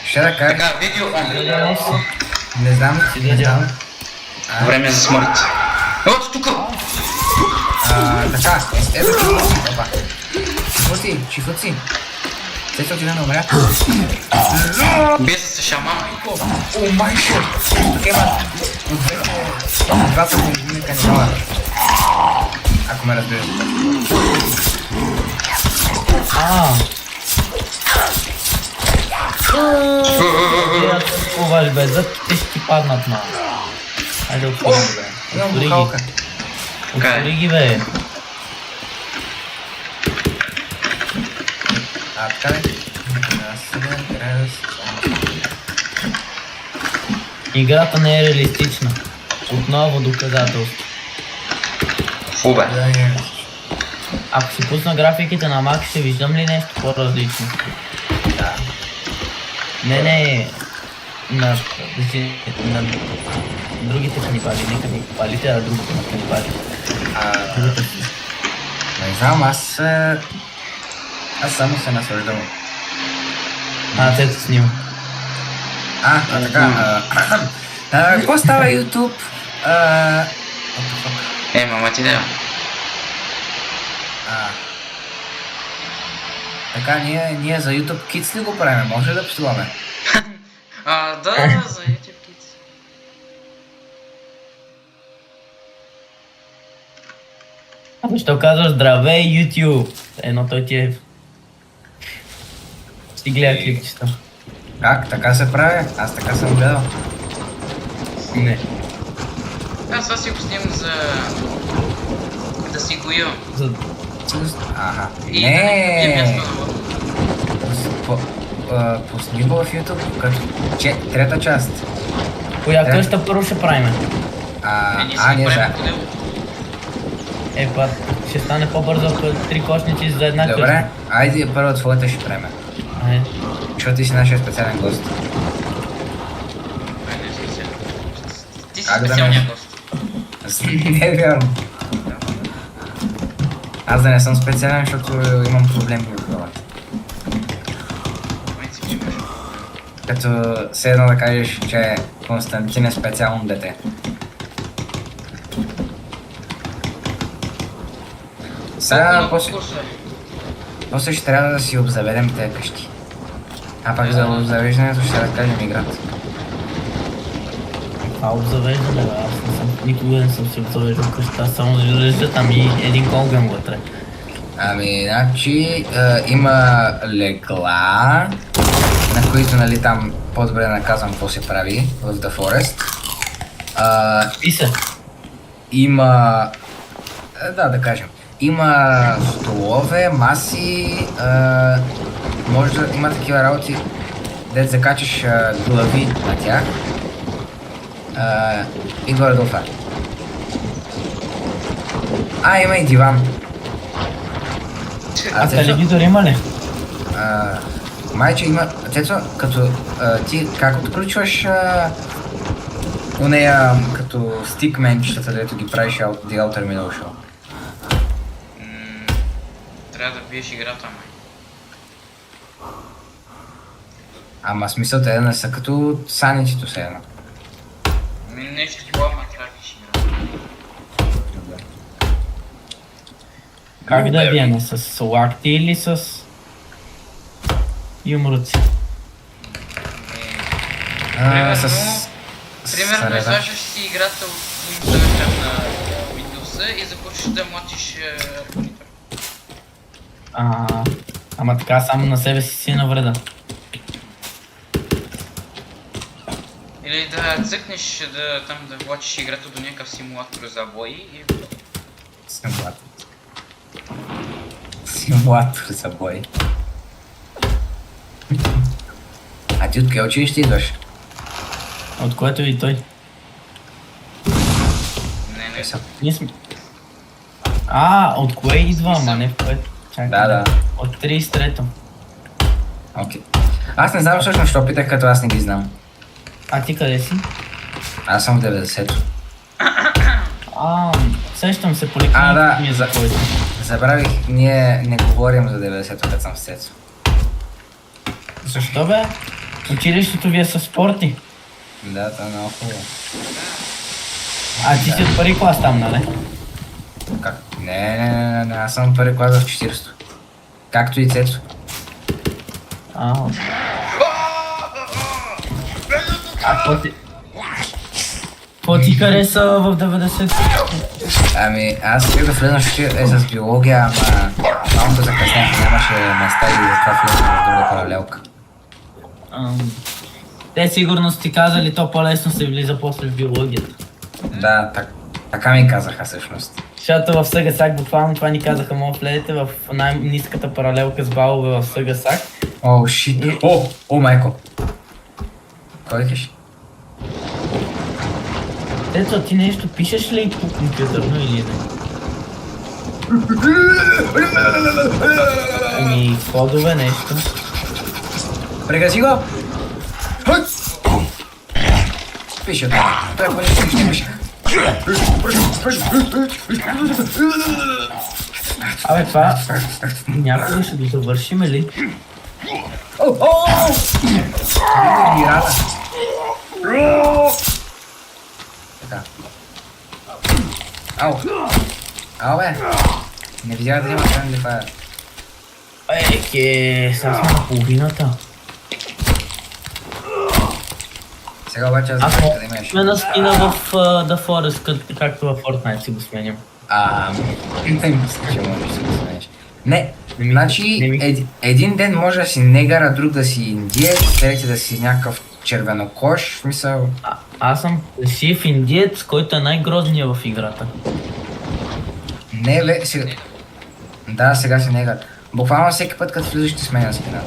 Ще да кажа. Така, видео... Не знам. Време за смърт. Ето тук! Така, ето чифуци. Цецо ти да не умря. Без да се шаман. О, майко! Тук има двата половина канибала. Ако ме разбираш. Куваш бе, зъбките ще ти паднат на. Хайде отвори ги бе. Имам Отвори бухалка. ги. Отвори ги бе. Така ли? Играта не е реалистична. Отново доказателство. Фубе. Ако си пусна графиките на Mac, ще виждам ли нещо по-различно? Да. Не, на другите канибали, не канибалите, а другите на канибали. Не знам, аз само се наслаждам. Цето снима. Така. Какво става YouTube? Мама ти да. Така, ние за YouTube Kids ли го правим? Може ли да псуваме? Да, за YouTube Kids. Защо казваш здравей YouTube? Едно той ти е... Ще гледа клипчета. Как? Така се прави? Аз така съм гледал. Не. Аз си го снимам за... да си го имам. И не. Пусни го в YouTube, като трета част. Коя къща първо ще правим? Не за. Път, ще стане по-бързо, ако 3 кошници за една къща. Добре, айде първо твоята ще правим. Защото ти си нашия специален гост. Ти си специалния гост. Не е вярно. Аз да не съм специален, защото имам проблеми в главата. Като все едно да кажеш, че Константин е специално дете. Сега после ще трябва да си обзаведем тези къщи. А пак за обзавеждането ще да кажем играта. Обзавеждане, бе, аз никога не съм си обзавеждал къща, само завежда там и един колган вътре. Значи има легла, на които нали там по-добре да наказвам какво се прави в The Forest. И се. Има... да кажем. Има столове, маси, може да има такива работи, дет закачаш глави на тях. И горе-долу това. Има и диван. Телевизор има ли? Майче има... Цецо, като ти как отключваш нея като стикменчетата, дето ги правиш The Outer Middle Show? Трябва да биеш играта, май. Ама смисълта е да не са като санитито се едно. Нещо такова, ама трябва да биеш играта. Как да виене? С лакти или с юмруци? Примерно изваждаш си играта от имитъвача на Windows и започваш да млатиш монитор. Ама така само на себе си навреда. Или да цъкнеш да влачиш играта до някакъв симулатор за бои и... Симулатор за бой. А ти от къде училище идваш? От което и той. Не. Ние сме... от кое идва, ама не в което. Чакай. Да. От 33-то. Окей. Аз не знам всъщност, що питах, като аз не ги знам. А ти къде си? Аз съм в 90-то. Сещам се по ликвидния за който. Забравих, ние не говорим за 90-то, като съм с Цецо. Защо бе? Училището ви е със спорти. Да, това е много хубаво. А ти си от първи клас там, нали? Как? Не, аз съм първи клас в 40. Както и Цецо. А, какво ти хареса в 90? Ами, аз исках да влезна с биология, ама малко закъснях, нямаше места и затова влезна в друга паралелка. Те сигурно си казали, то по-лесно се влиза после в биологията. Да, така ми казаха всъщност. Защото в СГСАК буквално това ни казаха, може да влезете в най-ниската паралелка с балове в СГСАК. О, шит. О, майко. Кой викаш? Ето, ти нещо пишеш ли по компютърно или не? Ами, кодове нещо. Прегази го! Пише това. Той е по-лесно ще пише. Абе, това някога ще го завършим ли? Рада. Така. Ау, бе. Не видях да има Friendly Fire. Сега сме на половината. Сега обаче аз Аз знам мога къде имаш. сме на скина в The Forest, както във Fortnite си го сменям. Не мисля, че можеш да си го смениш. Не, Не ми- значи един ден може да си негър, а друг да си индиец, трети да си някакъв червенокош, в смисъл... Аз съм сив индиец, който е най-грозният в играта. Не, ле, сега... Да, сега си негър. Буквално всеки път, като влизаш, ти сменя скина.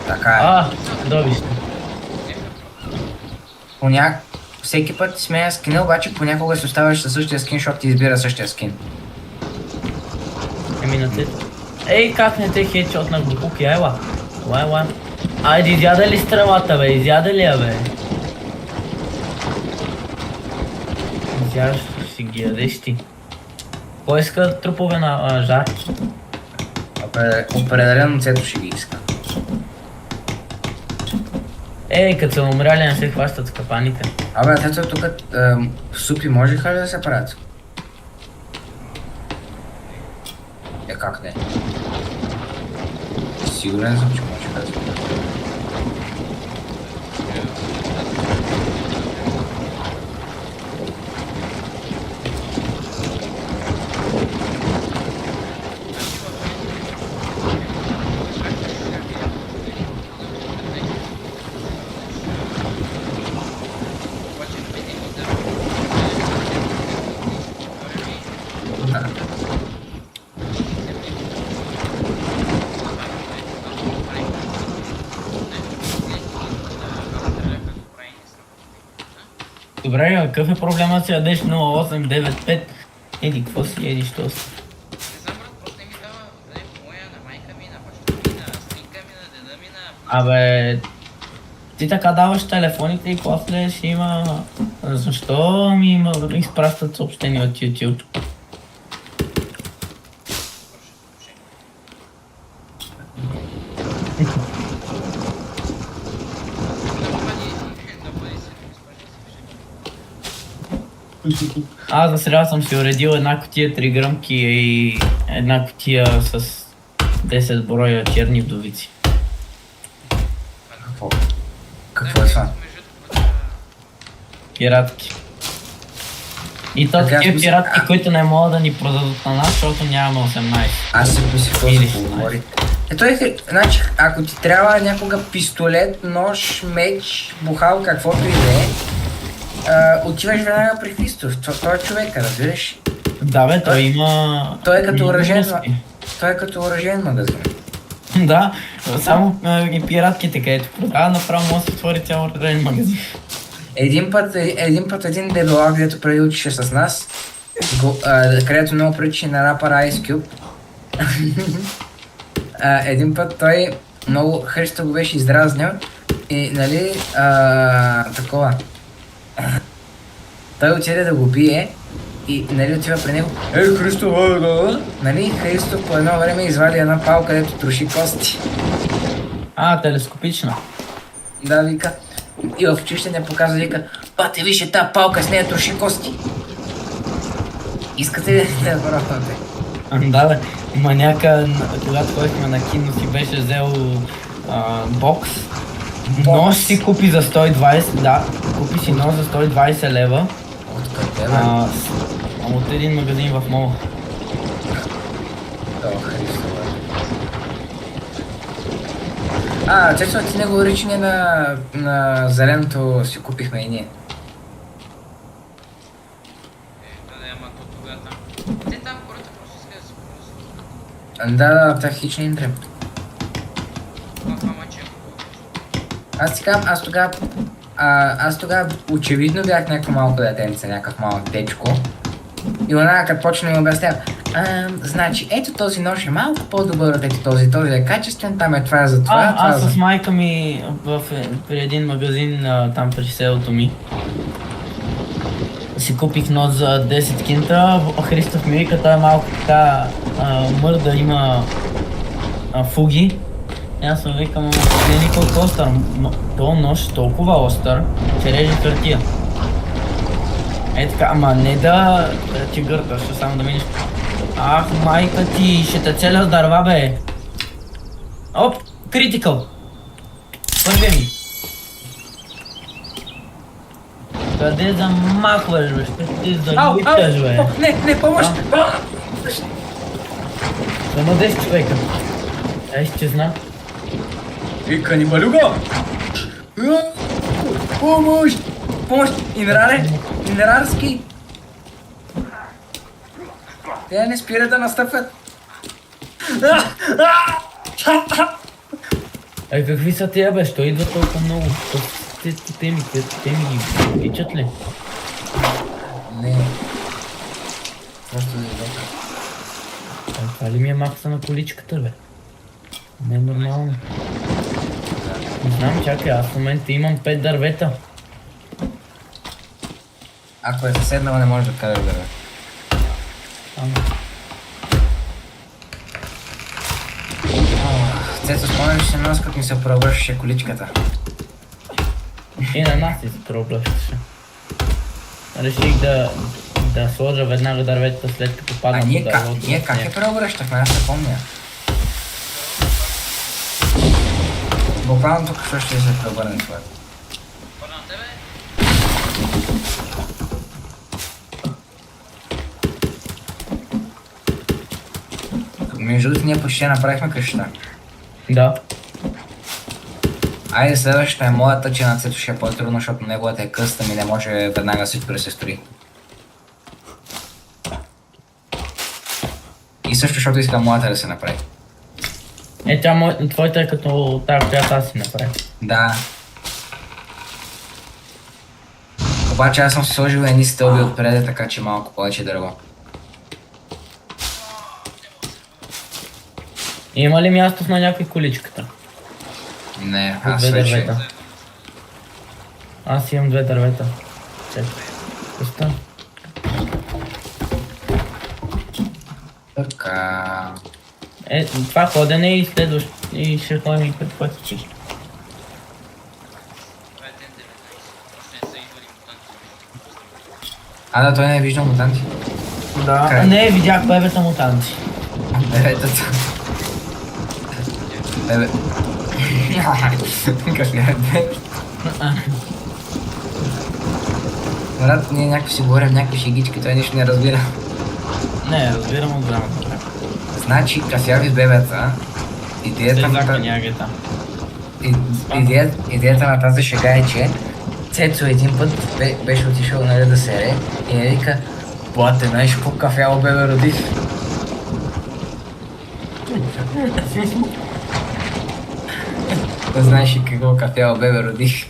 Така е. Добище. Всеки път ти сменя скина, обаче понякога си оставаш със същия скин, защото ти избира същия скин. Еми на те. Ей, как не те хедшот на глупуки, ела. Ела. Айде, изяда ли стрелата, бе? Изяда ли я, бе? Изядаш си ги ядеш ти. Кой иска трупове на жарки? Определено Цето ще ги иска. Ей, като са умряли, не се хващат с капаните. Абе, Цето тук супи можеха ли да се правят? Как не? Сигурен съм, че можеха да се правят. Добре, какъв е проблемът си ядеш 0895? Еди, какво си едиш този? Не знам, брат, просто не ми дава моя, на майка ми, на баща ми, на снимка ми, на деда ми, на... Абе, ти така даваш телефоните и после ще има... Защо ми изпращат съобщения от YouTube? Аз за сега съм си уредил една кутия 3 гръмки и една кутия с 10 броя черни вдовици. Какво е това? Пиратки. И то Така, такива смисъл- пиратки, които не могат да ни продадат на нас, защото нямаме 18. Аз се мисля какво Или се говори. Значи, ако ти трябва някога пистолет, нож, меч, бухал, каквото и да е, отиваш веднага при Христов. Той е човека, разбираш? Да бе, той има... Той е като има оръжен, връзки. той е като оръжен магазин. Да, само и пиратките, където продава, направо може да се отвори цял оръжен магазин. Един път един дебелак, където преди учеше с нас, където много прилича на рапър Ice Cube. Един път той много Христо го беше издразнил и нали такова. Той отиде да го бие и нали отива при него. Христо, нали Христо по едно време извади една палка, където троши кости. Телескопична. Да, вика. И в училище не показва, вика, бате, вижте тази палка, с нея троши кости. Искате ли да я пробвате? Да, бе. Маняка, когато ходихме на кино, си беше взел бокс. Нож си купи за 120, да. Купи си нож за 120 лева. Откъде, бе? От един магазин в мола. О, Христо, бе. Често ти не говори, че ние на зеленото си купихме и ние. Ама то тогава там. Те там хората просто искат да се ползват. Да, тях хич не им трябва. Ама че. Аз ти казвам, аз тогава очевидно бях някакво малко детенце, някакъв малък дечко. И она като почна ми обяснява, значи ето този нож е малко по-добър от ето този е качествен, там е това за това, това Аз за... с майка ми при един магазин там при селото ми си купих нож за 10 кинта. Христов ми вика, той е малко така мърда, има фуги. И аз му викам, не е колко остър, този нож е толкова остър, че реже хартия. Е така, ама не да ти гъркаш, ще само да минеш. Ах, майка ти, ще те целя с дърва, бе. Оп, критикъл. Първия ми. Къде замахваш, бе? Ще ти заличаш, бе. Не, помощ! Само 10 човека. Ще знам. И канибалюга! Помощ! Помощ! Инрарски! Те не спират да настъпват. Какви са тия, бе? Що идва толкова много? Те ми ги тичат ли? Не. Просто да излока. Това ли ми е макса на количката, бе? Не е нормално. Не знам, чакай, аз в момента имам 5 дървета. Ако е съседнала, не можеш да караш дърве. Цецо, спомняш се нас, като ми се преобръщаше количката. И на нас си се преобръщаше. Реших да сложа веднага дърветата след като падна по дървото. Ние как я преобръщахме, аз не помня. Буквално тук ще се преобърне това. Пърна на тебе? Между другото, ние почти направихме къщата. Да. Айде следващата е моята, че на Цето ще е по-трудно, защото неговата е къстъм и не може веднага да се пресестрои. И също, защото искам моята да се направи. Твоята е като тази, която аз си направих. Да. Обаче аз съм си сложил едни стълби отпред, така че малко повече дърво. Има ли място на някой количката? Не, От аз две вече... дървета. Аз имам 2 дървета. Чакай. Пуста. Така... Това ходене и следващ... И ще ходим и пред пътичи. Това е ден 19. Още не са идвали мутанти. Да, той не е виждал мутанти. Да. Къде? Не, видях бебета мутанти. Бебетата. Бебе... Как не е бебе? Брат, ние някакви си говорим някакви шегички, той нищо не разбира. Не, разбирам от времето. Значи, кафяви с бебета, идеята на тази шега е, че Цецо един път беше отишъл да сере и не вика, плате, знаеш какво кафяво бебе родих? Да знаеш и какво кафяво бебе родих.